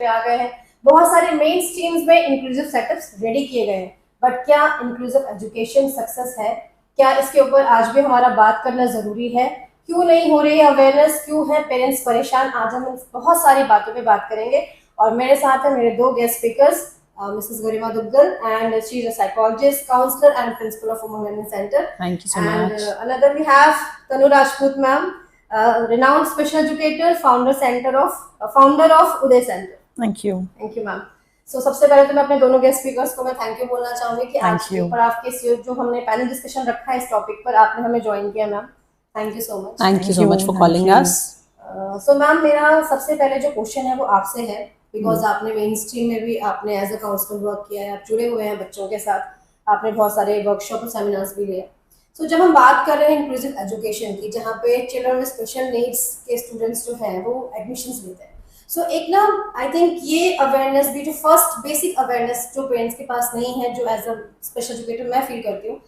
पे आ गए हैं, बहुत सारे मेन स्ट्रीम्स में इंक्लूसिव सेटअप्स रेडी किए गए हैं, बट क्या इंक्लूसिव एजुकेशन सक्सेस है? क्या इसके ऊपर आज भी हमारा बात करना जरूरी है? क्यों नहीं हो रही अवेयरनेस? क्यों है पेरेंट्स परेशान? आज हम बहुत सारी बातों पे बात करेंगे और मेरे साथ है मेरे दो guest speakers, Mrs. Garima Duggal, and she is a psychologist, counselor, and principal of Women Wellness Center. Thank you so and, much. Another we have Tanu Rajput ma'am, renowned special educator, founder of Uday Center. Thank you. Thank you ma'am. So सबसे पहले तो मैं अपने दोनों guest speakers को मैं thank you बोलना चाहूंगी कि आज के ऊपर आपके इस जो हमने पैनल डिस्कशन रखा है इस टॉपिक पर आपने हमें ज्वाइन किया ma'am. Thank you so much. Thank you so much for calling us. So ma'am मेरा सबसे पहले जो क्वेश्चन है वो आपसे है, बिकॉज आपने मेन स्ट्रीम में भी आपने एज अ काउंसलर वर्क किया है, आप जुड़े हुए हैं बच्चों के साथ, आपने बहुत सारे वर्कशॉप और सेमिनार्स भी लिए. सो जब हम बात कर रहे हैं इंक्लूसिव एजुकेशन की, जहाँ पे चिल्ड्रन विद स्पेशल नीड्स के स्टूडेंट्स जो हैं वो एडमिशन्स लेते हैं, सो एक ना आई थिंक ये अवेयरनेस भी जो फर्स्ट बेसिक अवेयरनेस जो पेरेंट्स के पास नहीं है, जो एज अ स्पेशल एजुकेटर मैं फील करती हूँ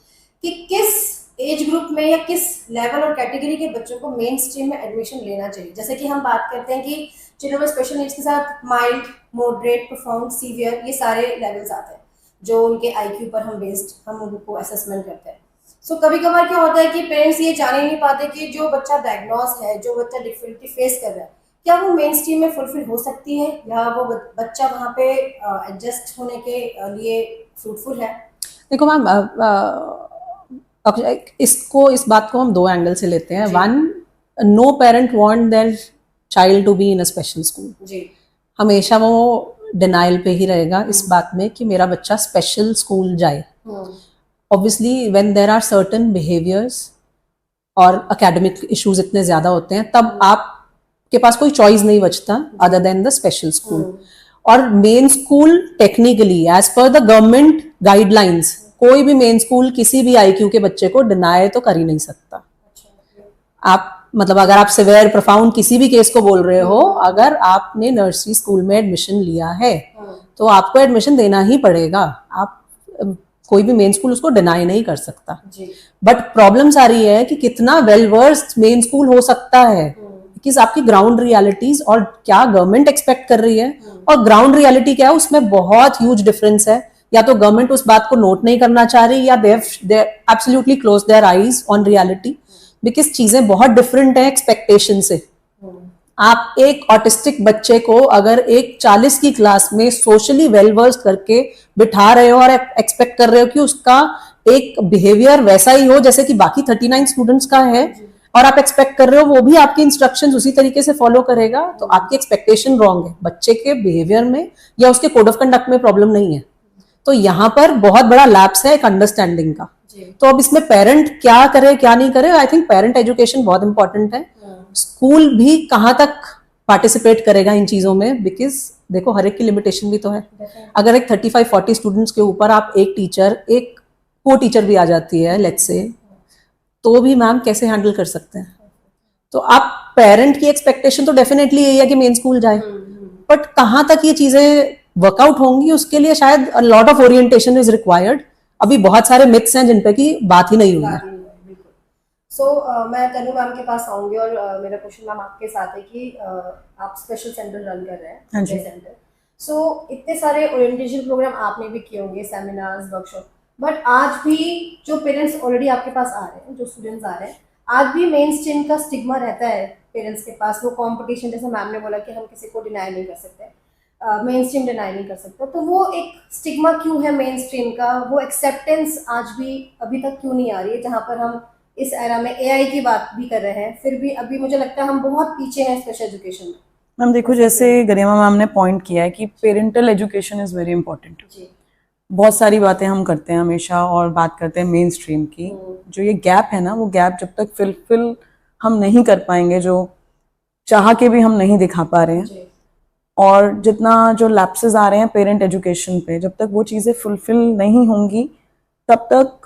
कि किस एज ग्रुप में या किस लेवल और कैटेगरी के बच्चों को मेन स्ट्रीम में एडमिशन लेना चाहिए. जैसे कि हम बात करते हैं कि चिल्ड्रन विद स्पेशल नीड्स के साथ माइल्ड, मॉडरेट, प्रोफाउंड, सीवियर, ये सारे लेवल्स आते हैं जो उनके आईक्यू पर हम उनको असेसमेंट करते हैं. सो कभी कभार क्या होता है कि पेरेंट्स ये जान ही नहीं पाते कि जो बच्चा डायग्नोस है, जो बच्चा डिफिकल्टी फेस कर रहा है, क्या वो मेन स्ट्रीम में फुलफिल हो सकती है या वो बच्चा वहाँ पे एडजस्ट होने के लिए फ्रूटफुल है? देखो मैम, इस बात को हम दो एंगल से लेते हैं. One, no parent want their child to be in a special school. हमेशा वो डिनाइल पे ही रहेगा इस बात में कि मेरा बच्चा स्पेशल स्कूल जाए. Obviously when there are certain behaviours और एकेडमिक इश्यूज इतने ज्यादा होते हैं, तब आपके पास कोई चॉइस नहीं बचता other than the special school. और main school technically as per the government guidelines कोई भी मेन स्कूल किसी भी आईक्यू के बच्चे को डिनाई तो कर ही नहीं सकता. आप मतलब अगर आप सिवियर प्रोफाउंड किसी भी केस को बोल रहे हो, अगर आपने नर्सरी स्कूल में एडमिशन लिया है तो आपको एडमिशन देना ही पड़ेगा. आप कोई भी मेन स्कूल उसको डिनाई नहीं कर सकता. बट प्रॉब्लम्स आ रही है कि कितना वेल वर्स्ड मेन स्कूल हो सकता है, बिकॉज आपकी ग्राउंड रियलिटीज और क्या गवर्नमेंट एक्सपेक्ट कर रही है और ग्राउंड रियलिटी क्या है, उसमें बहुत ह्यूज डिफरेंस है. या तो गवर्नमेंट उस बात को नोट नहीं करना चाह रही या they absolutely close their eyes on reality, because चीजें बहुत डिफरेंट है एक्सपेक्टेशन से. आप एक ऑटिस्टिक बच्चे को अगर एक 40 की क्लास में सोशली वेल वर्स्ड करके बिठा रहे हो और एक्सपेक्ट कर रहे हो कि उसका एक बिहेवियर वैसा ही हो जैसे कि बाकी 39 स्टूडेंट्स का है, और आप एक्सपेक्ट कर रहे हो वो भी आपके इंस्ट्रक्शंस उसी तरीके से फॉलो करेगा, तो आपकी एक्सपेक्टेशन रॉन्ग है. बच्चे के बिहेवियर में या उसके कोड ऑफ कंडक्ट में प्रॉब्लम नहीं है. तो यहाँ पर बहुत बड़ा लैप्स है एक अंडरस्टैंडिंग का. तो अब इसमें पेरेंट क्या करे क्या नहीं करे, आई थिंक पेरेंट एजुकेशन बहुत इंपॉर्टेंट है. स्कूल भी कहाँ तक पार्टिसिपेट करेगा इन चीजों में, बिकॉज देखो हर एक की लिमिटेशन भी तो है. अगर एक 35-40 स्टूडेंट्स के ऊपर आप एक को टीचर भी आ जाती है लेट्स से, तो भी मैम कैसे हैंडल कर सकते हैं. तो आप पेरेंट की एक्सपेक्टेशन तो डेफिनेटली यही है कि मेन स्कूल जाए, बट कहाँ तक ये चीजें वर्कआउट होंगी उसके लिए शायद अ lot of orientation is required. अभी बहुत सारे मिथ्स हैं जिन पे की बात ही नहीं हुई है. सो मैं तनु मैम के पास आऊंगी और मेरा क्वेश्चन मैम आपके साथ है कि आप स्पेशल सेंटर रन कर रहे हैं सेंटर. सो इतने सारे ओरिएंटेशन प्रोग्राम आपने भी किए होंगे, सेमिनार्स, वर्कशॉप, बट आज भी जो पेरेंट्स ऑलरेडी आपके पास आ रहे हैं, जो स्टूडेंट्स आ रहे हैं, आज भी मेन स्ट्रीम का स्टिग्मा रहता है पेरेंट्स के पास. वो कंपटीशन, जैसे मैम ने बोला कि हम किसी को डिनाई नहीं कर सकते, मेन स्ट्रीम डिनाई नहीं कर सकता, तो वो एक स्टिग्मा क्यों है मेन स्ट्रीम का? वो एक्सेप्टेंस आज भी अभी तक क्यों नहीं आ रही है? जहाँ पर हम इस एरा में एआई की बात भी कर रहे हैं, फिर भी अभी मुझे लगता है हम बहुत पीछे हैं स्पेशल एजुकेशन में. मैम देखो, जैसे गरिमा मैम ने पॉइंट किया है कि parental education is very important. बहुत सारी बातें हम करते हैं हमेशा और बात करते हैं मेन स्ट्रीम की. जो ये गैप है ना, वो गैप जब तक फिल हम नहीं कर पाएंगे, जो चाह के भी हम नहीं दिखा पा रहे हैं, और जितना जो लैप्सेस आ रहे हैं पेरेंट एजुकेशन पे, जब तक वो चीज़ें फुलफिल नहीं होंगी तब तक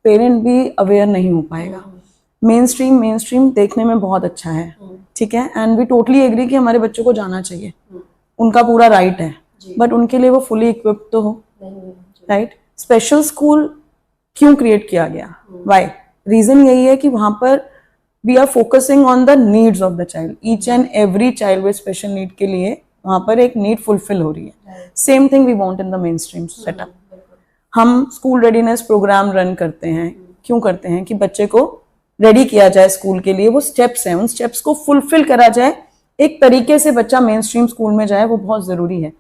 पेरेंट भी अवेयर नहीं हो पाएगा. मेन स्ट्रीम देखने में बहुत अच्छा है, ठीक है, एंड वी टोटली एग्री कि हमारे बच्चों को जाना चाहिए, उनका पूरा राइट है, बट उनके लिए वो फुली इक्विप्ड तो हो, राइट. स्पेशल स्कूल क्यों क्रिएट किया गया? वाई? रीजन यही है कि वहां पर we are focusing on the needs of the child. Each and every child with special need के लिए वहां पर एक नीड फुलफिल हो रही है। Same thing we want in the mainstream setup. हम स्कूल रेडीनेस प्रोग्राम रन करते हैं, क्यों करते हैं? कि बच्चे को रेडी किया जाए स्कूल के लिए। वो स्टेप्स हैं, उन स्टेप्स को फुलफिल करा जाए, एक तरीके से बच्चा मेन स्ट्रीम स्कूल में जाए, वो बहुत जरूरी है।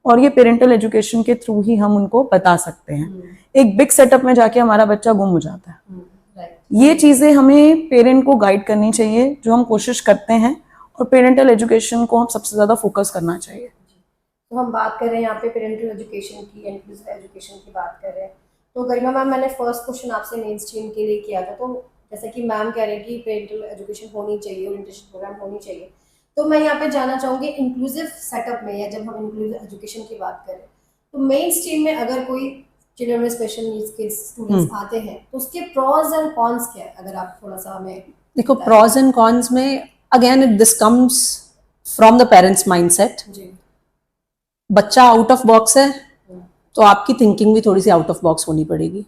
और ये पेरेंटल एजुकेशन के थ्रू ही हम उनको बता सकते हैं। एक बिग सेटअप में जाके हमारा बच्चा गुम हो जाता है। ये चीजें हमें पेरेंट को गाइड करनी चाहिए, जो हम कोशिश करते हैं, और पेरेंटल एजुकेशन को हम सबसे ज्यादा फोकस करना चाहिए। तो हम बात कर रहे हैं यहाँ पे पेरेंटल एजुकेशन की, इंक्लूसिव एजुकेशन की बात कर रहे हैं। तो गरिमा मैम, मैंने फर्स्ट क्वेश्चन आपसे मेन स्ट्रीम के लिए किया था, तो जैसे कि मैम कह रहे हैं कि पेरेंटल एजुकेशन होनी चाहिए, ओरिएंटेशन प्रोग्राम होनी चाहिए, तो मैं यहाँ पे जानना चाहूँगी इंक्लूसिव सेटअप में, या जब हम इंक्लूसिव एजुकेशन की बात करें, तो मेन स्ट्रीम में अगर कोई चिल्ड्रन में स्पेशल नीड्स के स्टूडेंट्स आते हैं, तो उसके प्रॉज एंड कॉन्स क्या है? अगर आप थोड़ा सा हमें देखो, प्रॉज एंड कॉन्स में again this comes from the parents mindset. जी, बच्चा आउट ऑफ बॉक्स है तो आपकी थिंकिंग भी थोड़ी सी आउट ऑफ बॉक्स होनी पड़ेगी।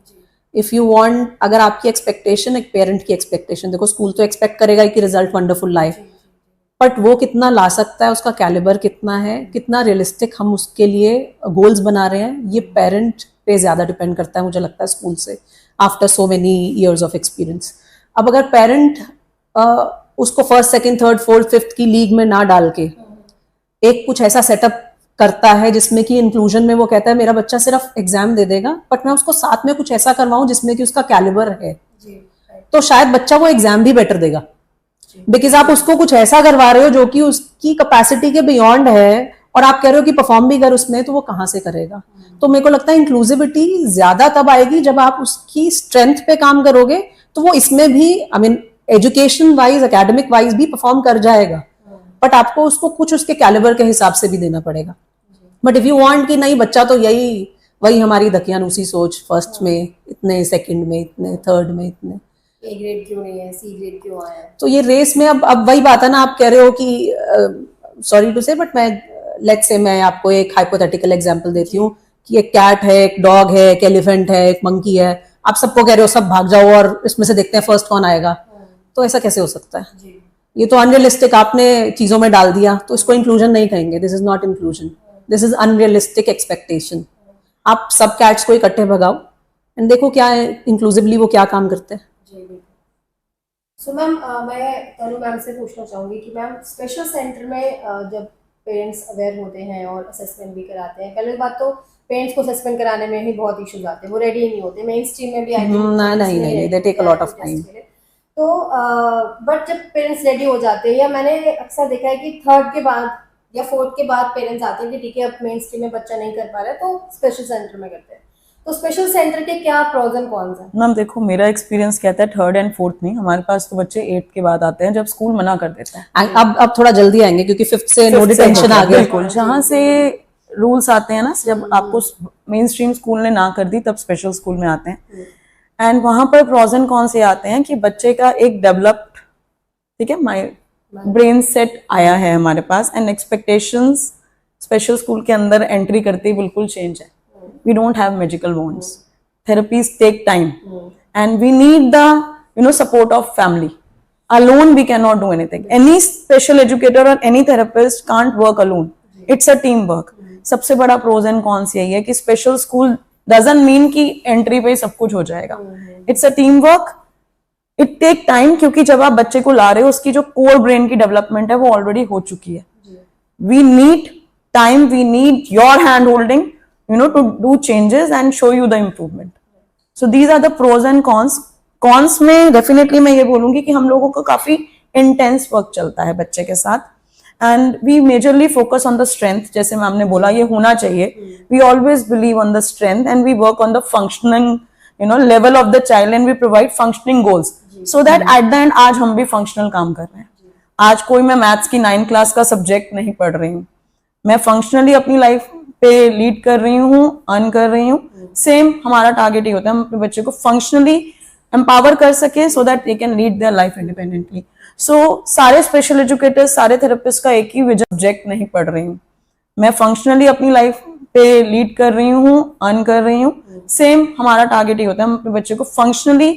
इफ यू वांट, अगर आपकी एक्सपेक्टेशन, एक पेरेंट की एक्सपेक्टेशन, देखो स्कूल तो एक्सपेक्ट करेगा कि रिजल्ट वंडरफुल लाए, बट वो कितना ला सकता है, उसका कैलिबर कितना है, कितना रियलिस्टिक हम उसके लिए गोल्स बना रहे हैं, ये पेरेंट पे ज्यादा डिपेंड करता है मुझे लगता है स्कूल से, after so many years of experience. अब अगर पेरेंट उसको first, second, third, fourth, fifth की लीग में ना डाल के एक कुछ ऐसा सेटअप करता है जिसमें कि इंक्लूजन में वो कहता है मेरा बच्चा सिर्फ एग्जाम दे देगा, बट मैं उसको साथ में कुछ ऐसा करवाऊं जिसमें कि उसका कैलिबर है, तो शायद बच्चा वो एग्जाम भी बेटर देगा, बिकॉज आप उसको कुछ ऐसा करवा रहे हो जो कि उसकी कैपेसिटी के बियॉन्ड है, और आप कह रहे हो कि परफॉर्म भी कर उसमें, तो वो कहाँ से करेगा। तो मेरे को लगता है इंक्लूसिविटी ज्यादा तब आएगी जब आप उसकी स्ट्रेंथ पे काम करोगे, तो वो इसमें भी, I mean education wise, academic wise भी परफॉर्म कर जाएगा, बट आपको उसको कुछ उसके कैलिबर के हिसाब से भी देना पड़ेगा। बट इफ यू वांट कि नहीं, बच्चा तो यही वही हमारी दकियानूसी सोच, फर्स्ट में इतने, सेकंड में इतने, थर्ड में इतने, ए ग्रेड क्यों नहीं है, सी ग्रेड क्यों आया है, तो ये रेस में अब वही बात है ना, आप कह रहे हो कि सॉरी टू से, बट मैं लेट्स से मैं आपको एक हाइपोथेटिकल एग्जांपल देती हूँ कि एक कैट है, एक डॉग है, एक एलिफेंट है, एक मंकी है, आप सबको कह रहे हो सब भाग जाओ और इसमें से देखते हैं फर्स्ट कौन आएगा, तो ऐसा कैसे हो सकता है? ये तो अनरियलिस्टिक आपने चीजों में डाल दिया, तो इसको इंक्लूजन नहीं कहेंगे। This is not inclusion, this is unrealistic expectation. आप सब कैट्स को इकट्ठे भगाओ एंड देखो क्या इंक्लूसिवली वो क्या काम करते हैं। सो मैम, मैं तनु मैम से पूछना चाहूँगी कि मैम स्पेशल सेंटर में जब पेरेंट्स अवेयर होते हैं और असेसमेंट भी कराते हैं, पहले बात तो पेरेंट्स को असेसमेंट कराने में ही बहुत इश्यूज आते हैं, वो रेडी ही नहीं होते, मेन स्ट्रीम में भी आई थिंक नहीं, they take a lot of time. तो बट जब पेरेंट्स रेडी हो जाते हैं, या मैंने अक्सर देखा है कि थर्ड के बाद या फोर्थ के बाद पेरेंट्स आते हैं कि ठीक है अब मेन स्ट्रीम में बच्चा नहीं कर पा रहा है तो स्पेशल सेंटर में करते हैं, तो स्पेशल सेंटर के क्या प्रोज एंड कॉन्स हैं? मैम देखो, मेरा एक्सपीरियंस कहता है थर्ड एंड फोर्थ नहीं, हमारे पास तो बच्चे 8th के बाद आते हैं, जब स्कूल मना कर देता है। अब थोड़ा जल्दी आएंगे क्योंकि 5th से नो डिटेंशन आ गया। बिल्कुल, जहाँ से रूल्स आते हैं ना, जब आपको मेन स्ट्रीम स्कूल ने ना कर दी तब स्पेशल स्कूल में आते हैं, एंड वहां पर प्रोज एंड कॉन्स ये आते हैं कि बच्चे का एक डेवलप्ड, ठीक है, माइंड ब्रेन सेट आया है हमारे पास, एंड एक्सपेक्टेशंस स्पेशल स्कूल के अंदर एंट्री करते ही बिल्कुल चेंज है। We don't have magical wands. Therapies take time, and we need the support of family. Alone we cannot do anything. Any special educator or any therapist can't work alone. It's a team work. सबसे बड़ा pros and cons यही है कि special school doesn't mean कि entry पे सब कुछ हो जाएगा. It's a team work. It take time, क्योंकि जब आप बच्चे को ला रहे हो उसकी जो core brain की development है वो already हो चुकी है. We need time. We need your hand holding, to do changes and show you the improvement. So these are the pros and cons. Cons में definitely मैं ये बोलूंगी कि हम लोगों को काफी intense work चलता है बच्चे के साथ, and we majorly focus on the strength. जैसे मैम ने बोला, ये होना चाहिए. We always believe on the strength and we work on the functioning, level of the child, and we provide functioning goals. So that at the end आज हम भी functional काम कर रहे हैं. आज कोई मैं मैथ्स की 9th क्लास का सब्जेक्ट नहीं पढ़ रही हूँ, मैं फंक्शनली अपनी लाइफ पे लीड कर रही हूँ, अर्न कर रही हूँ. सेम हमारा टारगेट ही होता है हम अपने बच्चे को फंक्शनली एम्पावर कर सके, so that they can lead their life independently. So सारे स्पेशल एजुकेटर्स, सारे थेरेपिस्ट का एक ही विजन, सब्जेक्ट नहीं पढ़ रही हूँ, मैं फंक्शनली अपनी लाइफ पे लीड कर रही हूँ, अर्न कर रही हूँ. सेम हमारा टारगेट ही होता है हम अपने बच्चे को फंक्शनली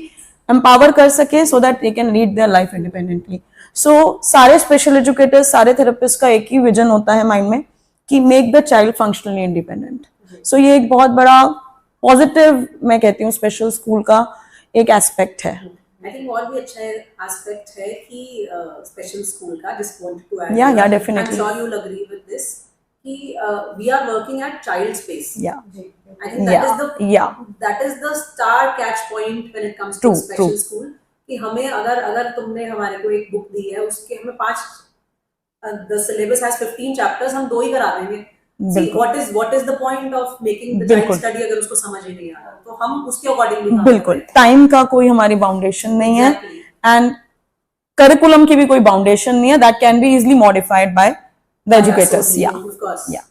एम्पावर कर सके, so that they can lead their life independently. So सारे स्पेशल एजुकेटर्स, सारे थेरेपिस्ट का एक ही विजन होता है माइंड में कि make the child functionally independent. So ये एक बहुत बड़ा पॉजिटिव मैं कहती हूँ स्पेशल स्कूल का एक एस्पेक्ट है। आई थिंक और भी अच्छा एस्पेक्ट है कि स्पेशल स्कूल का जिस point to add Yeah, I am definitely. Sure you will agree with this कि we are working at child space. Yeah, I think yeah. That is the star catch point when it comes to True, special true. School कि हमें अगर तुमने हमारे को एक book दी है उसके हमें 5 द सिलेबस हैज 15 चैप्टर्स, हम 2 ही करा देंगे। See, what is the point of making the child बिल्कुल। study अगर उसको समझ ही नहीं आ रहा, तो हम उसके अकॉर्डिंगली काम बिल्कुल, करें। टाइम का कोई हमारी बाउंडेशन नहीं है Exactly. एंड करिकुलम की भी कोई बाउंडेशन नहीं है, that can be easily modified by the educators. या Of course. या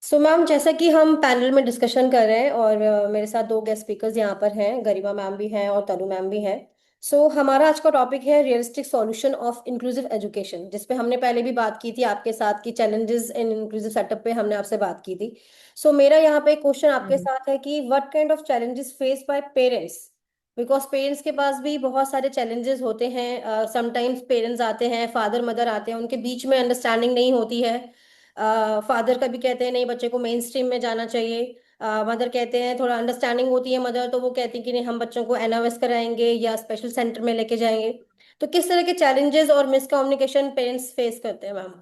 सो मैम, जैसा कि हम पैनल में डिस्कशन कर रहे हैं और मेरे साथ 2 गेस्ट स्पीकर्स यहाँ पर हैं, गरिमा मैम भी हैं और तनु मैम भी हैं। सो हमारा आज का टॉपिक है realistic solution of inclusive education, जिस पे हमने पहले भी बात की थी आपके साथ की चैलेंजेस इन इंक्लूसिव सेटअप पे हमने आपसे बात की थी। सो मेरा यहाँ पे एक क्वेश्चन आपके साथ है कि what kind of challenges face by parents, because parents के पास भी बहुत सारे चैलेंजेस होते हैं। समटाइम्स पेरेंट्स आते हैं, फादर मदर आते हैं, उनके बीच में अंडरस्टैंडिंग नहीं होती है। फादर कभी कहते हैं नहीं बच्चे को मेन स्ट्रीम में जाना चाहिए, मदर कहते हैं थोड़ा अंडरस्टैंडिंग होती है मदर, तो वो कहती है कि नहीं हम बच्चों को एनओएस कराएंगे या स्पेशल सेंटर में लेके जाएंगे। तो किस तरह के चैलेंजेस और मिसकम्युनिकेशन पेरेंट्स फेस करते हैं मैम?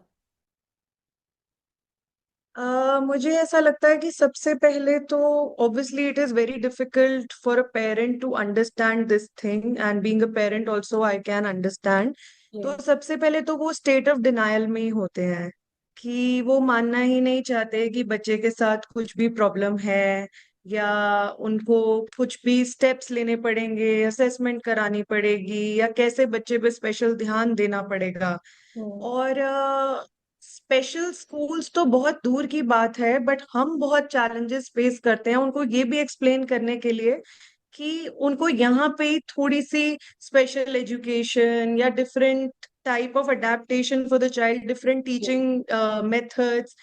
मुझे ऐसा लगता है कि सबसे पहले तो obviously it is very difficult for a parent to understand this thing, and being a parent also I can understand. तो सबसे पहले तो वो स्टेट ऑफ डिनायल में ही होते हैं कि वो मानना ही नहीं चाहते कि बच्चे के साथ कुछ भी प्रॉब्लम है, या उनको कुछ भी स्टेप्स लेने पड़ेंगे, असेसमेंट करानी पड़ेगी, या कैसे बच्चे पे स्पेशल ध्यान देना पड़ेगा। और स्पेशल स्कूल्स तो बहुत दूर की बात है, बट हम बहुत चैलेंजेस फेस करते हैं उनको ये भी एक्सप्लेन करने के लिए कि उनको यहाँ पे थोड़ी सी स्पेशल एजुकेशन या different type of adaptation for the child, different teaching methods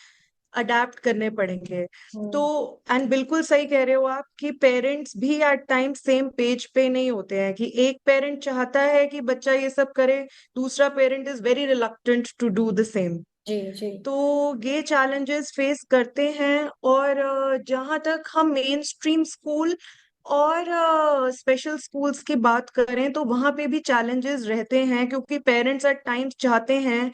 adapt करने पड़ेंगे। तो एंड बिल्कुल सही कह रहे हो आप कि पेरेंट्स भी एट टाइम सेम पेज पे नहीं होते हैं, कि एक पेरेंट चाहता है कि बच्चा ये सब करे, दूसरा parent is very reluctant to do the same. जी जी। तो ये चैलेंजेस फेस करते हैं। और जहाँ तक हम मेन स्ट्रीम स्कूल और स्पेशल स्कूल्स की बात करें तो वहाँ पे भी चैलेंजेस रहते हैं, क्योंकि पेरेंट्स एट टाइम्स चाहते हैं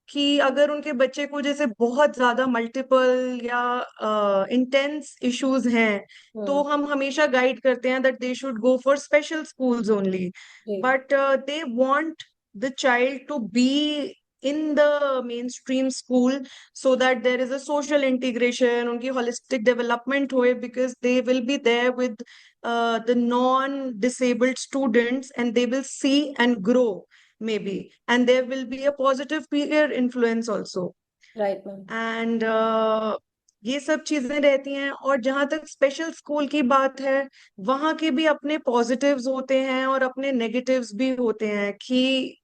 कि अगर उनके बच्चे को जैसे बहुत ज्यादा मल्टीपल या इंटेंस इश्यूज हैं, तो हम हमेशा गाइड करते हैं that they should go for special schools only, but they want the child to be in the mainstream school so that there is a social integration, उनकी holistic development होए, because they will be there with the non-disabled students and they will see and grow maybe, and there will be a positive peer influence also. Right ma'am. And ये सब चीजें रहती हैं। और जहां तक स्पेशल स्कूल की बात है, वहां के भी अपने पॉजिटिव्स होते हैं और अपने नेगेटिव्स भी होते हैं, कि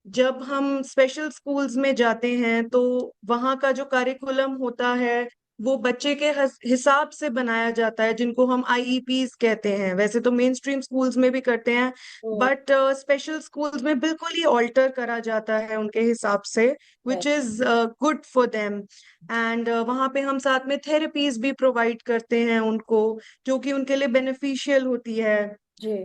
जब हम स्पेशल स्कूल्स में जाते हैं तो वहाँ का जो करिकुलम होता है वो बच्चे के हिसाब से बनाया जाता है, जिनको हम आईईपीज कहते हैं। वैसे तो मेन स्ट्रीम स्कूल्स में भी करते हैं, बट स्पेशल स्कूल्स में बिल्कुल ही ऑल्टर करा जाता है उनके हिसाब से, which is good for them. And वहाँ पे हम साथ में थेरेपीज भी प्रोवाइड करते हैं उनको, जो कि उनके लिए बेनिफिशियल होती है। जी।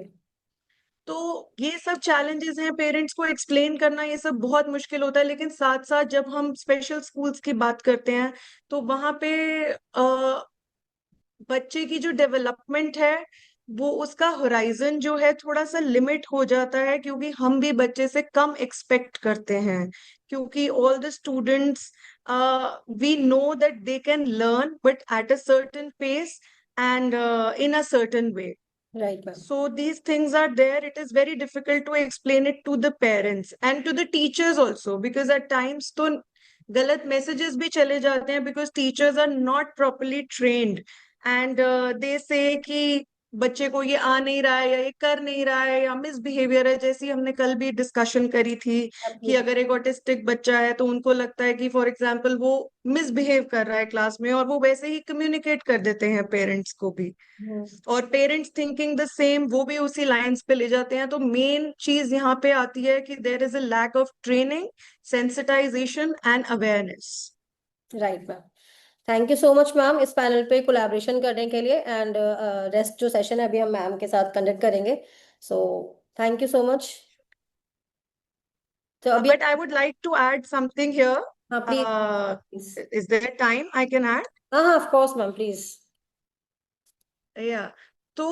तो ये सब चैलेंजेस हैं, पेरेंट्स को एक्सप्लेन करना ये सब बहुत मुश्किल होता है। लेकिन साथ साथ जब हम स्पेशल स्कूल्स की बात करते हैं तो वहां पे बच्चे की जो डेवलपमेंट है, वो उसका होराइजन जो है थोड़ा सा लिमिट हो जाता है, क्योंकि हम भी बच्चे से कम एक्सपेक्ट करते हैं, क्योंकि all the students we know that they can learn but at a certain pace and in a certain way. Right ma'am. So these things are there. It is very difficult to explain it to the parents and to the teachers also, because at times तो गलत messages भी चले जाते हैं, because teachers are not properly trained and they say कि बच्चे को ये आ नहीं रहा है या ये कर नहीं रहा है या मिसबिहेवियर है। जैसी हमने कल भी डिस्कशन करी थी कि अगर एक ऑटिस्टिक बच्चा है तो उनको लगता है कि फॉर एग्जाम्पल वो मिसबिहेव कर रहा है क्लास में, और वो वैसे ही कम्युनिकेट कर देते हैं पेरेंट्स को भी, और पेरेंट्स थिंकिंग द सेम वो भी उसी लाइंस पे ले जाते हैं। तो मेन चीज यहाँ पे आती है कि there is a lack of training, sensitisation and awareness. Right ma'am. Thank you so much ma'am इस पैनल पे कोलैबोरेशन करने के लिए, एंड रेस्ट जो सेशन है अभी हम मैम के साथ कंडक्ट करेंगे, सो थैंक यू सो मच। तो अभी But I would like to add something here. हाँ please Uh, please. is there time I can add? हाँ हाँ of course ma'am please. Yeah. तो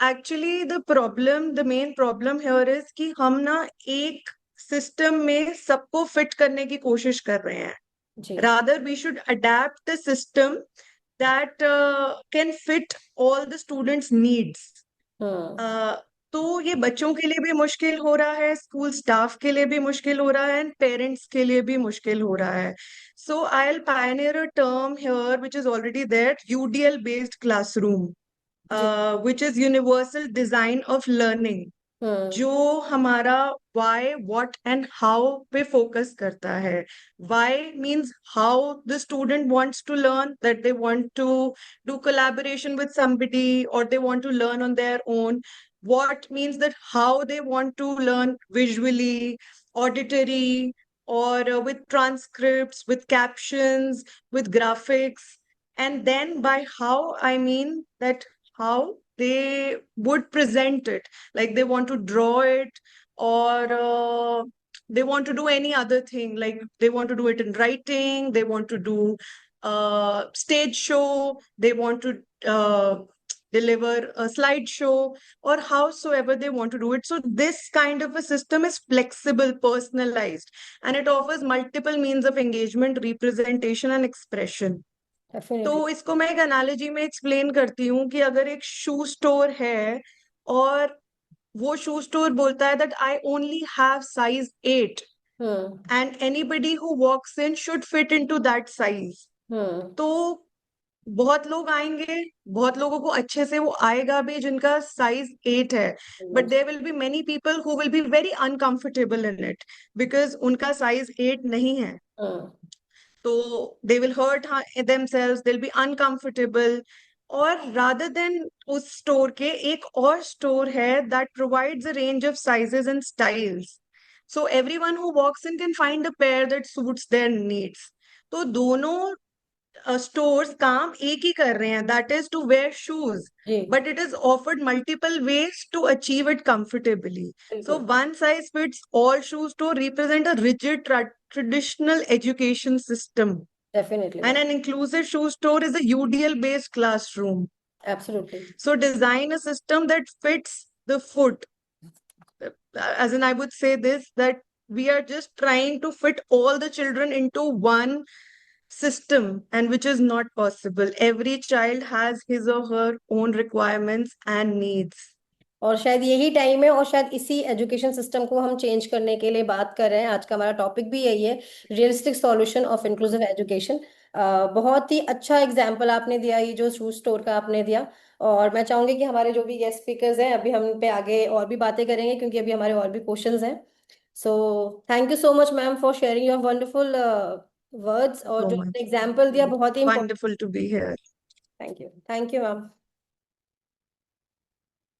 actually the main problem here is कि हम ना एक system में सबको fit करने की कोशिश कर रहे हैं. जी Rather, we should adapt the system that can fit all the students' needs. हम्म तो ये बच्चों के लिए भी मुश्किल हो रहा है, स्कूल स्टाफ के लिए भी मुश्किल हो रहा है, एंड पेरेंट्स के लिए भी मुश्किल हो रहा है. So I'll pioneer a term here which is already there, UDL based classroom, ji which is universal design of learning, हम्म जो हमारा why, what and how पे फोकस करता है. Why means how the student wants to learn, that they want to do collaboration with somebody or they want to learn on their own. What means that how they want to learn visually, auditory, or with transcripts, with captions, with graphics. And then by how, I mean that how they would present it, like they want to draw it, or they want to do any other thing, like they want to do it in writing, they want to do stage show, they want to deliver a slideshow, or howsoever they want to do it. So this kind of a system is flexible, personalized, and it offers multiple means of engagement, representation and expression. तो definitely इसको मैं एक analogy में explain करती हूँ कि अगर एक शू स्टोर है और वो शू स्टोर बोलता है that I only have size 8 hmm and anybody who walks in should fit into that size. Hmm तो बहुत लोग आएंगे, बहुत लोगों को अच्छे से वो आएगा भी जिनका साइज 8 है, but there will be many people who will be very uncomfortable in it because उनका साइज 8 नहीं है. हम्म तो they will hurt themselves, they'll be uncomfortable. और rather than उस स्टोर के एक और स्टोर है that provides a range of sizes and styles, so everyone who walks in can find a pair that suits their needs. तो दोनों stores काम एक ही कर रहे हैं, that is to wear shoes, जी but it is offered multiple ways to achieve it comfortably. So बिल्कुल one size fits all shoe store represent a rigid traditional education system, definitely and ma'am an inclusive shoe store is a UDL based classroom. Absolutely So design a system that fits the foot. As in, I would say this, that we are just trying to fit all the children into one system, and which is not possible. Every child has his or her own requirements and needs. और शायद यही time है, और शायद इसी education system को हम change करने के लिए बात कर रहे हैं। आज का हमारा टॉपिक भी यही है, realistic solution of inclusive education. बहुत ही अच्छा एग्जाम्पल आपने दिया, ये जो शू स्टोर का आपने दिया। और मैं चाहूंगी कि हमारे जो भी गेस्ट स्पीकर्स हैं अभी हम पे आगे और भी बातें करेंगे, क्योंकि अभी हमारे और भी क्वेश्चंस हैं। So thank you so much ma'am for sharing your wonderful words, और So जो much. आपने एग्जाम्पल दिया बहुत ही important. Wonderful to be here. Thank you ma'am.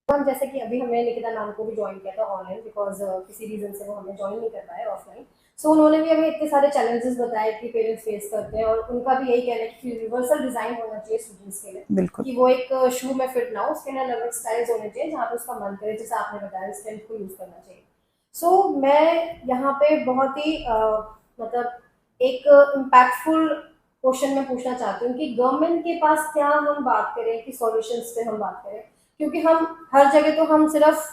Ma'am जैसे कि अभी हमने निकिता मैम को भी ज्वाइन किया था ऑनलाइन, बिकॉज किसी रीजन से वो हमें ज्वाइन नहीं कर पाए ऑफलाइन। सो उन्होंने भी हमें इतने सारे चैलेंजेस बताए कि पेरेंट्स फेस करते हैं, और उनका भी यही कहना है कि यूनिवर्सल डिजाइन होना चाहिए स्टूडेंट्स के लिए, बिल्कुल कि वो एक शू में फिट ना हो, उसके अलग अलग स्टाइल्स होने चाहिए जहाँ पे उसका मन करे, जैसे आपने बताया स्ट्रेंथ को यूज करना चाहिए। सो मैं यहाँ पे बहुत ही मतलब एक इम्पैक्टफुल क्वेश्चन मैं पूछना चाहती हूँ कि गवर्नमेंट के पास क्या हम बात करें कि सॉल्यूशंस पे हम बात करें, क्योंकि हम हर जगह तो हम सिर्फ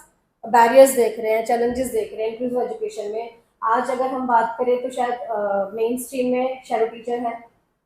बैरियर्स देख रहे हैं, चैलेंजेस देख रहे हैं इंक्लूसिव एजुकेशन में। आज अगर हम बात करें तो शायद मेन स्ट्रीम में शैडो टीचर है,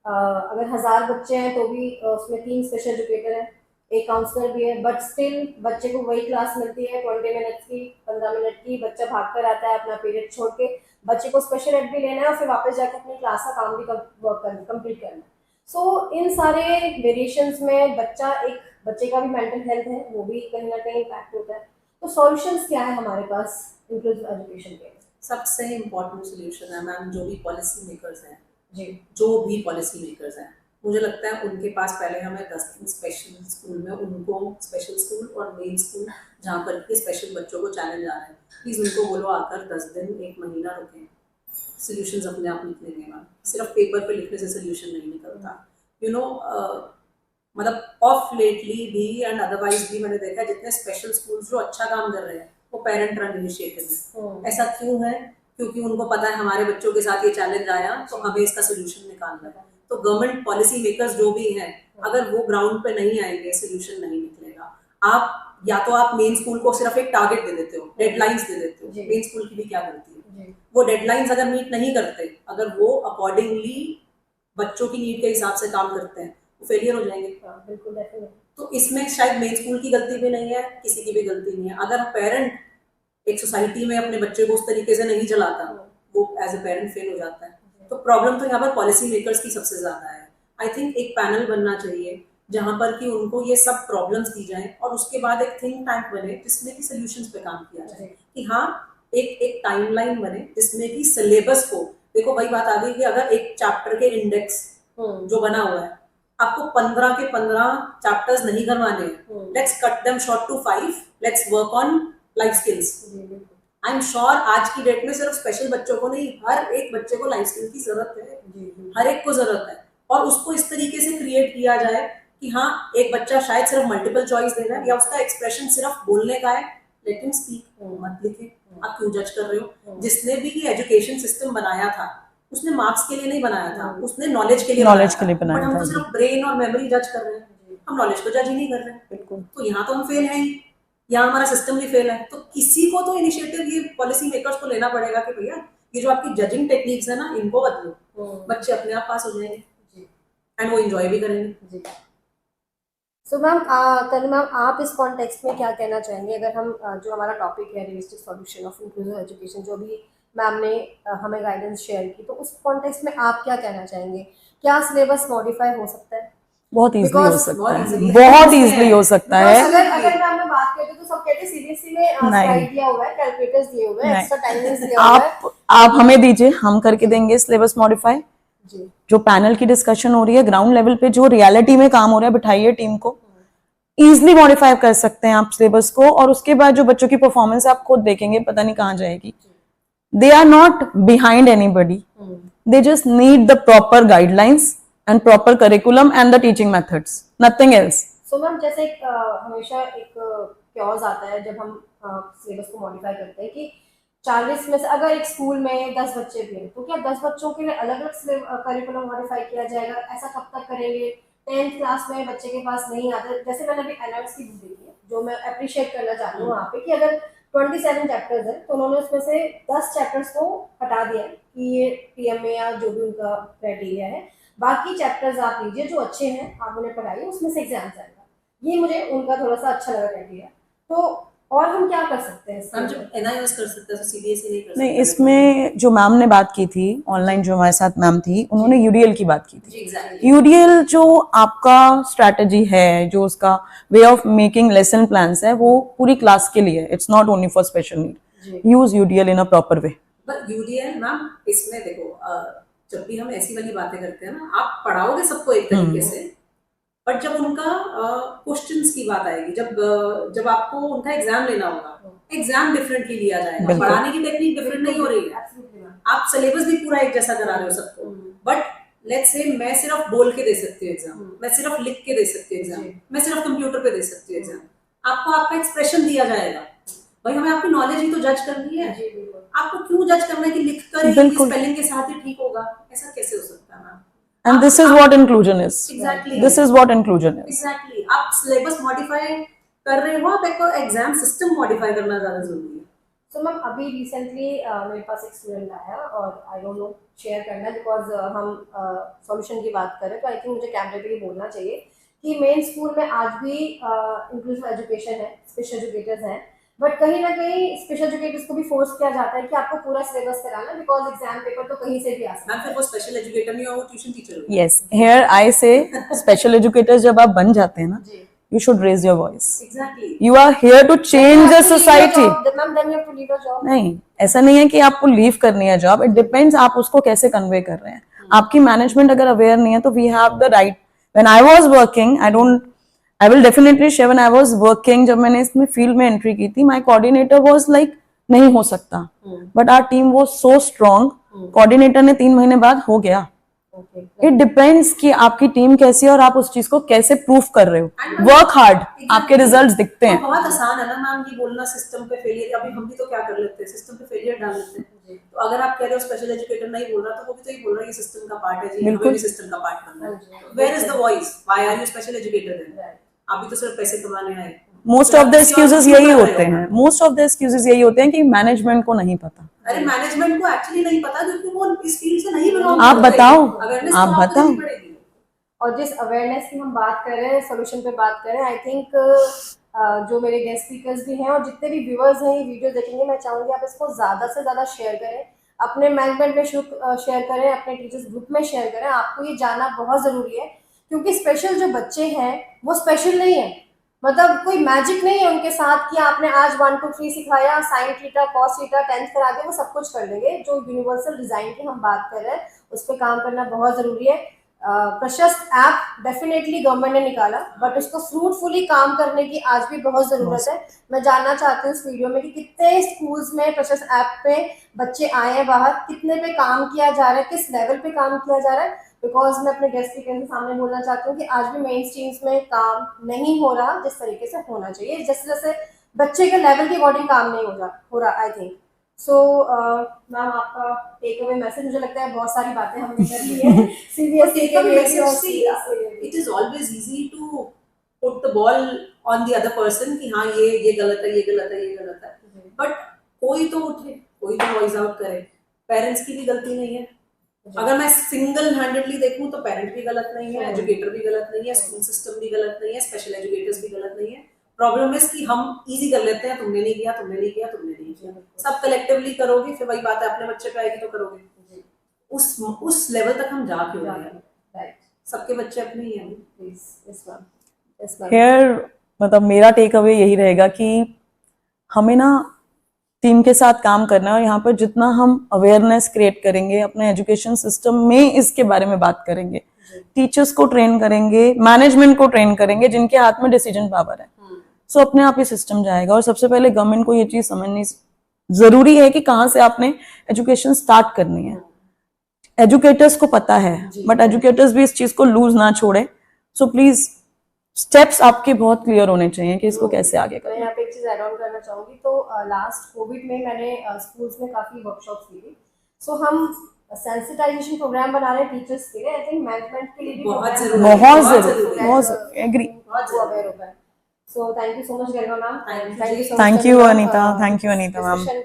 अगर 1000 बच्चे हैं तो भी उसमें 3 स्पेशल एजुकेटर हैं, एक काउंसलर भी है, बट स्टिल बच्चे को वही क्लास मिलती है 20 मिनट की, 15 मिनट की। बच्चा भाग कर आता है अपना पीरियड छोड़ के, बच्चे को स्पेशल एड भी लेना है और फिर वापस जाकर अपनी क्लास का काम भी कंप्लीट करना है। सो इन सारे वेरिएशंस में बच्चे का भी मेंटल हेल्थ है, वो भी कहीं ना कहीं इम्पैक्ट होता है। तो सॉल्यूशंस क्या है हमारे पास इंक्लूसिव एजुकेशन के? सबसे इम्पोर्टेंट सोल्यूशन है मैम, जो भी पॉलिसी मेकर्स हैं, जी जो भी पॉलिसी मेकर्स हैं, मुझे लगता है उनके पास पहले हमें 10 दिन स्पेशल स्कूल में उनको, स्पेशल स्कूल और मेन स्कूल जहाँ पर के स्पेशल बच्चों को चैलेंज आ रहा है, प्लीज़ उनको बोलो आकर 10 दिन 1 महीना रुकें, सोल्यूशंस अपने आप निकलेंगे मैम। सिर्फ पेपर पे लिखने से सोल्यूशन नहीं निकलता, यू नो मतलब ऑफ लेटली भी एंड अदरवाइज भी मैंने देखा है जितने स्पेशल स्कूल्स जो अच्छा काम कर रहे हैं वो पेरेंट रन इनिशिएटिव है। ऐसा क्यों है? क्योंकि उनको पता है हमारे बच्चों के साथ ये चैलेंज आया तो हमें इसका सोल्यूशन निकालना है। तो गवर्नमेंट पॉलिसी मेकर्स जो भी हैं, अगर वो ग्राउंड पे नहीं आएंगे सोल्यूशन नहीं निकलेगा। आप या तो आप मेन स्कूल को सिर्फ एक टारगेट दे देते हो, डेडलाइंस दे देते हो। मेन स्कूल की भी क्या गलती है? वो डेडलाइंस अगर मीट नहीं करते, अगर वो अकॉर्डिंगली बच्चों की नीड के हिसाब से काम करते हैं, वो फेलियर हो जाएंगे। बिल्कुल डेफिनेटली। तो इसमें शायद मेन स्कूल की गलती भी नहीं है, किसी की भी गलती नहीं है। अगर पेरेंट एक सोसाइटी में अपने बच्चे को उस तरीके से नहीं चलाता, वो एज ए पेरेंट फेल हो जाता है। तो प्रॉब्लम तो यहाँ पर पॉलिसी मेकर्स की सबसे ज्यादा है। आई थिंक एक पैनल बनना चाहिए जहां पर कि उनको ये सब प्रॉब्लम्स दी जाए और उसके बाद एक थिंक टैंक बने जिसमें कि सॉल्यूशंस पे काम किया जाए। कि हाँ, एक टाइमलाइन बने जिसमें कि सिलेबस को, देखो वही बात आ गई कि अगर एक चैप्टर के इंडेक्स जो बना हुआ है, आपको 15 के 15 चैप्टर्स नहीं करवाने हैं, let's cut them short to 5, let's work on life skills. I am sure आज की डेट में सिर्फ स्पेशल बच्चों को नहीं, हर एक बच्चे को लाइफ स्किल की जरूरत है, हर एक को जरूरत है। और उसको इस तरीके से क्रिएट किया जाए कि हाँ, एक बच्चा शायद सिर्फ मल्टीपल चॉइस दे रहा है या उसका एक्सप्रेशन सिर्फ बोलने का है, लेट हिम स्पीक, मत लिखे। आप क्यों जज कर रहे हो? जिसने भी ये एजुकेशन सिस्टम बनाया था उसने मार्क्स के लिए नहीं बनाया था, उसने नॉलेज के लिए बनाया था। हम तो सिर्फ ब्रेन और मेमोरी जज कर रहे हैं, हम नॉलेज को जज ही नहीं कर रहे हैं। बिल्कुल। तो यहाँ तो हम फेल हैं ही, यहाँ हमारा सिस्टम भी फेल है। तो किसी को तो इनिशिएटिव ये पॉलिसी मेकर्स को लेना पड़ेगा कि भैया ये जो आपकी जजिंग टेक्निक्स है ना, इनको बदलो, बच्चे अपने आप पास हो जाएंगे एंड वो एंजॉय भी करेंगे। सो मैम, आप इस कॉन्टेक्स्ट में क्या कहना चाहेंगे? अगर हम जो हमारा टॉपिक है realistic solution of inclusive education, जो भी मैम ने हमें गाइडेंस शेयर की, तो उस कॉन्टेक्स्ट में आप क्या कहना चाहेंगे? क्या सिलेबस मॉडिफाई हो सकता है? बहुत इजीली हो सकता है, बहुत बहुत इजीली हो सकता है। अगर मैम बात करते तो सब कहते हैं सीबीएसई में स्लाइड दिया हुआ है, कैलकुलेटर्स दिए हुए हैं, एक्स्ट्रा टाइमिंग्स दिया हुआ है। आप हमें दीजिए, हम करके देंगे सिलेबस मॉडिफाई। जो पैनल की डिस्कशन हो रही है ग्राउंड लेवल पे, जो रियलिटी में काम हो रहा है, बिठाइए टीम को, इजिली मॉडिफाई कर सकते हैं आप सिलेबस को। और उसके बाद जो बच्चों की परफॉर्मेंस आप खुद देखेंगे, पता नहीं कहाँ जाएगी। They are not behind anybody, they just need the proper guidelines and proper curriculum and the teaching methods, nothing else. So ma'am, जैसे हमेशा एक क्योज आता है जब हम सिलेबस को मॉडिफाई करते हैं कि 40 में से अगर एक स्कूल में 10 बच्चे भी हैं, तो क्या 10 बच्चों के लिए अलग अलग करिकुलम मॉडिफाई किया जाएगा? ऐसा कब तक करेंगे? 10th क्लास में बच्चे के पास नहीं आता। जैसे मैंने अभी एनआरएस की बुक देखी है, जो मैं अप्रिशिएट करना चाहती हूँ वहाँ पे, कि अगर 27 चैप्टर्स है तो उन्होंने उसमें से 10 चैप्टर्स को हटा दिया कि ये पीएमए या जो भी उनका क्राइटेरिया है, बाकी चैप्टर्स आप लीजिए जो अच्छे हैं, आप उन्हें पढ़ाइए, उसमें से एग्जाम जाएगा। ये मुझे उनका थोड़ा सा अच्छा लगा क्राइटेरिया। तो और हम क्या कर सकते हैं? हम जो एनआईओएस कर सकते हैं, सीबीएसई नहीं कर सकते। नहीं, इसमें जो मैम ने बात की थी ऑनलाइन, जो हमारे साथ मैम थी, उन्होंने यूडीएल की बात की थी। यूडीएल जो आपका स्ट्रैटेजी है, जो उसका way of making lesson plans है, वो पूरी क्लास के लिए, it's not only for special need. Use UDL in a proper way. But UDL ma'am, इसमें देखो, जब भी हम ऐसी वाली बातें करते हैं ना, आप पढ़ाओगे सबको एक तरीके से, बट जब उनका क्वेश्चंस की बात आएगी, जब आपको उनका एग्जाम लेना होगा, एग्जाम डिफरेंटली लिया जाएगा। पढ़ाने की टेक्निक डिफरेंट नहीं हो रही है, आप सिलेबस भी पूरा एक जैसा करा रहे हो सबको। बट लेट्स से मैं सिर्फ बोल के दे सकती हूँ एग्जाम, मैं सिर्फ लिख के दे सकती हूँ एग्जाम, मैं सिर्फ कंप्यूटर पे दे सकती हूँ एग्जाम। आपको आपका एक्सप्रेशन दिया जाएगा। भाई, हमें आपकी नॉलेज ही तो जज करनी है। आपको क्यों जज करना है कि लिखकर ही स्पेलिंग के साथ ही ठीक होगा? ऐसा कैसे हो सकता है ma'am? And this is what inclusion is. Exactly. This is what inclusion is. Exactly. आप सिलेबस मॉडिफाई कर रहे हो, आप एक एग्जाम सिस्टम मॉडिफाई करना ज्यादा जरूरी है। सो मैम, अभी रिसेंटली मेरे पास एक स्टूडेंट आया, और आई डोंट नो शेयर करना बिकॉज हम सॉल्यूशन की बात करें तो आई थिंक मुझे कैमरे पे ही बोलना चाहिए कि मेन स्कूल में आज भी इंक्लूसिव एजुकेशन है, स्पेशल एजुकेटर्स हैं, बट कहीं ना कहीं स्पेशल एजुकेटर्स को भी फोर्स किया जाता है कि आपको पूरा सिलेबस कराना, बिकॉज एग्जाम पेपर तो कहीं से भी आ सकता है। मैम, फिर वो स्पेशल एजुकेटर नहीं हो, वो ट्यूशन टीचर हो। Yes, here I say special educators जब आप बन जाते हैं ना, you should raise your voice. Exactly. You are here to change the society. Ma'am, then you have to leave a job. नहीं, ऐसा नहीं है कि आपको लीव करनी है जॉब, इट डिपेंड्स आप उसको कैसे कन्वे कर रहे हैं। आपकी मैनेजमेंट अगर अवेयर नहीं है तो we have the right. When I was working, I will definitely share, when I was working, जब मैंने इसमें फील्ड में एंट्री की थी, माय कोऑर्डिनेटर वाज लाइक नहीं हो सकता, but our team was so strong, coordinator ने 3 महीने बाद हो गया। ओके इट डिपेंड्स कि आपकी टीम कैसी है और आप उस चीज को कैसे प्रूफ कर रहे हो। वर्क हार्ड, आपके रिजल्ट्स दिखते हैं। बहुत आसान है ना मैम ये बोलना सिस्टम पे फेलियर। अभी हम भी तो क्या कर लेते हैं, सिस्टम पे फेलियर डाल लेते हैं। तो अगर आप कह रहे हो स्पेशल एजुकेटर नहीं बोल रहा, तो वो भी तो ये बोल रहा है ये सिस्टम का पार्ट है जी, हमें भी सिस्टम का पार्ट बनना है। Where is the voice, why are you special educator then? आप भी तो सिर्फ पैसे कमाने आए। मोस्ट ऑफ द एक्सक्यूजेस यही होते हैं, मोस्ट ऑफ द एक्सक्यूजेस यही होते हैं कि मैनेजमेंट को नहीं पता। अरे मैनेजमेंट को एक्चुअली नहीं पता क्योंकि वो इस फील्ड से नहीं बिलोंग आप करते। बताओ, Awareness आप तो आपको बताओ। देनी पड़ेगी। और जिस अवेयरनेस की हम बात कर रहे हैं, सोल्यूशन पे बात कर रहे हैं, आई थिंक जो मेरे गेस्ट स्पीकर्स भी हैं और जितने भी व्यूअर्स हैं ये वीडियो देखेंगे, मैं चाहूँगी आप इसको ज़्यादा से ज़्यादा शेयर करें, अपने मैनेजमेंट में शेयर करें, अपने टीचर्स ग्रुप में शेयर करें। आपको ये जानना बहुत ज़रूरी है क्योंकि स्पेशल जो बच्चे हैं वो स्पेशल नहीं है, मतलब कोई मैजिक नहीं है उनके साथ कि आपने आज 1 2 3 सिखाया, sine theta cos theta 10th करा के वो सब कुछ कर लेंगे। जो यूनिवर्सल डिज़ाइन की हम बात कर रहे हैं उस पर काम करना बहुत ज़रूरी है। प्रशस्त ऐप डेफिनेटली गवर्नमेंट ने निकाला, बट उसको फ्रूटफुली काम करने की आज भी बहुत ज़रूरत है। मैं जानना चाहती हूँ इस वीडियो में कि कितने स्कूल्स में प्रशस्त ऐप पे बच्चे आए हैं बाहर, कितने पे काम किया जा रहा है, किस लेवल पे काम किया जा रहा है। बिकॉज मैं अपने गेस्ट स्पीकर के सामने बोलना चाहती हूँ कि आज भी मेन स्ट्रीम्स में काम नहीं हो रहा जिस तरीके से होना चाहिए, जैसे जैसे बच्चे के लेवल के अकॉर्डिंग काम नहीं हो रहा आई थिंक। सो मैम आपका टेक अवे मैसेज, मुझे लगता है बहुत सारी बातें हमने कर ली है सीबीएसई के लिए। It is always easy to put the ball on the other person कि हाँ ये गलत है, ये गलत है, ये गलत है। बट कोई तो उठे, कोई तो वॉइस आउट करे। पेरेंट्स की भी गलती नहीं है। अगर मैं सिंगल हैंडेडली देखूं तो पेरेंट भी गलत नहीं है, एजुकेटर भी गलत नहीं है, स्कूल सिस्टम भी गलत नहीं है, स्पेशल एजुकेटर्स भी गलत नहीं है। प्रॉब्लम इज कि हम इजी कर लेते हैं, तुमने नहीं किया, तुमने नहीं किया, तुमने नहीं किया। सब कलेक्टिवली करोगे फिर वही बात है, अपने बच्चे पे आएगी तो करोगे। उस लेवल तक हम जा क्यों रहे हैं? राइट, सबके बच्चे अपने ही हैं। हियर मतलब मेरा टेक अवे यही रहेगा कि हमें ना टीम के साथ काम करना है और यहाँ पर जितना हम अवेयरनेस क्रिएट करेंगे अपने एजुकेशन सिस्टम में इसके बारे में बात करेंगे, टीचर्स को ट्रेन करेंगे, मैनेजमेंट को ट्रेन करेंगे जिनके हाथ में डिसीजन पावर है, सो अपने आप ही सिस्टम जाएगा। और सबसे पहले गवर्नमेंट को ये चीज समझनी जरूरी है कि कहाँ से आपने एजुकेशन स्टार्ट करनी है। एजुकेटर्स को पता है बट एजुकेटर्स भी इस चीज को लूज ना छोड़े। सो प्लीज स्टेप्स आपके बहुत क्लियर होने चाहिए कि इसको कैसे आगे मैं करें। यहाँ पे एक चीज़ ऐड ऑन करना चाहूँगी। तो लास्ट कोविड में मैंने स्कूल्स में काफ़ी वर्कशॉप्स की थी। सो हम सेंसिटाइजेशन प्रोग्राम बना रहे हैं टीचर्स के लिए। आई थिंक मैनेजमेंट के लिए भी बहुत program जरूरी है, बहुत बहुत जरूरी, जरूरी है। बहुत जरूरी, एग्री। वो अवेयर होगा। सो thank you so much Garima ma'am, thank you so much Thank you, Anita. Thank you, Anita, ma'am. Session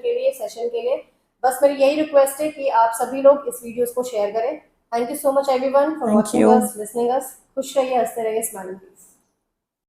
के लिए। बस मेरी यही रिक्वेस्ट है कि आप सभी लोग इस वीडियोस को शेयर करें। Thank you so much everyone for Thank watching you. Us, listening अस। खुश रहिए, हंसते रहिए, स्माइलिंग प्लीज।